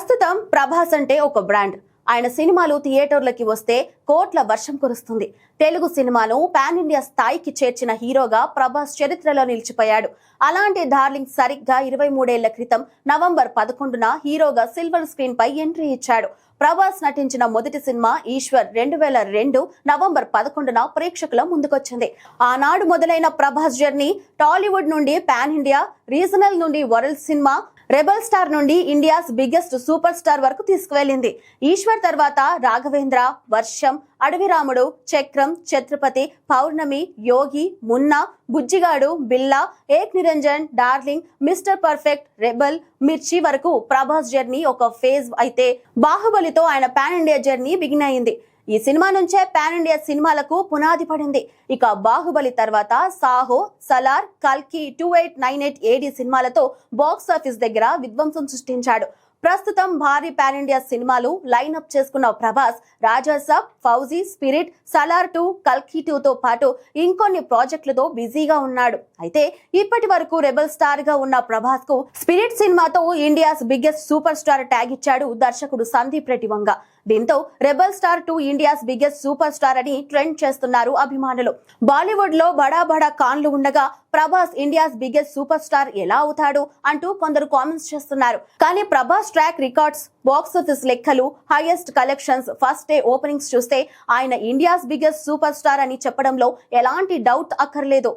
ప్రస్తుతం ప్రభాస్ అంటే ఒక బ్రాండ్. ఆయన సినిమాలు థియేటర్లకి వస్తే కోట్ల వర్షం కురుస్తుంది. తెలుగు సినిమాను పాన్ ఇండియా స్థాయికి చేర్చిన హీరోగా ప్రభాస్ చరిత్రలో నిలిచిపోయాడు. అలాంటి డార్లింగ్ సరిగ్గా 23 ఏళ్ల క్రితం నవంబర్ 11న హీరోగా సిల్వర్ స్క్రీన్ పై ఎంట్రీ ఇచ్చాడు. ప్రభాస్ నటించిన మొదటి సినిమా ఈశ్వర్ 2002 నవంబర్ 11న ప్రేక్షకుల ముందుకొచ్చింది. ఆనాడు మొదలైన ప్రభాస్ జర్నీ టాలీవుడ్ నుండి పాన్ ఇండియా, రీజనల్ నుండి వరల్డ్ సినిమా, రెబల్ స్టార్ నుండి ఇండియాస్ బిగ్గెస్ట్ సూపర్ స్టార్ వరకు తీసుకువెళ్ళింది. ఈశ్వర్ తర్వాత రాఘవేంద్ర, వర్షం, అడవిరాముడు, చక్రం, ఛత్రపతి, పౌర్ణమి, యోగి, Munna, Bujjigadu, Billa, Ek Niranjan, Darling, Mister Perfect, Rebel, Mirchi వరకు ప్రభాస్ జర్నీ ఒక ఫేజ్ అయితే బాహుబలితో ఆయన పాన్ ఇండియా జర్నీ బిగిన్ అయింది. ఈ సినిమా నుంచే పాన్ ఇండియా సినిమాలకు పునాది పడింది. ఇక బాహుబలి తర్వాత సాహో, సలార్, కల్కి, 2898 AD సినిమాలతో బాక్స్ ఆఫీస్ దగ్గర విధ్వంసం సృష్టించాడు. ప్రస్తుతం భారీ పాన్ ఇండియా సినిమాలు లైన్అప్ చేసుకున్న ప్రభాస్ రాజాసాబ్, ఫౌజీ, స్పిరిట్, సలార్ 2, కల్కి 2తో పాటు ఇంకొన్ని ప్రాజెక్టులతో బిజీగా ఉన్నాడు. అయితే ఇప్పటి వరకు రెబల్ స్టార్ గా ఉన్న ప్రభాస్ కు స్పిరిట్ సినిమాతో India's biggest super star tag ఇచ్చాడు దర్శకుడు సందీప్ రెడ్డి వంగ. దీంతో rebel star 2 India's biggest super star అని ట్రెండ్ చేస్తున్నారు అభిమానులు. బాలీవుడ్ లో బడా బడా కాన్లు ఉండగా Prabhas India's biggest super star ఎలా అవుతాడు అంటూ కొందరు కామెంట్స్ చేస్తున్నారు. కానీ Prabhas track records, box office లెక్కలు, highest collections, first day openings చూస్తే ఆయన ఇండియాస్ బిగ్గెస్ట్ సూపర్ స్టార్ అని చెప్పడంలో ఎలాంటి డౌట్ అక్కర్లేదు.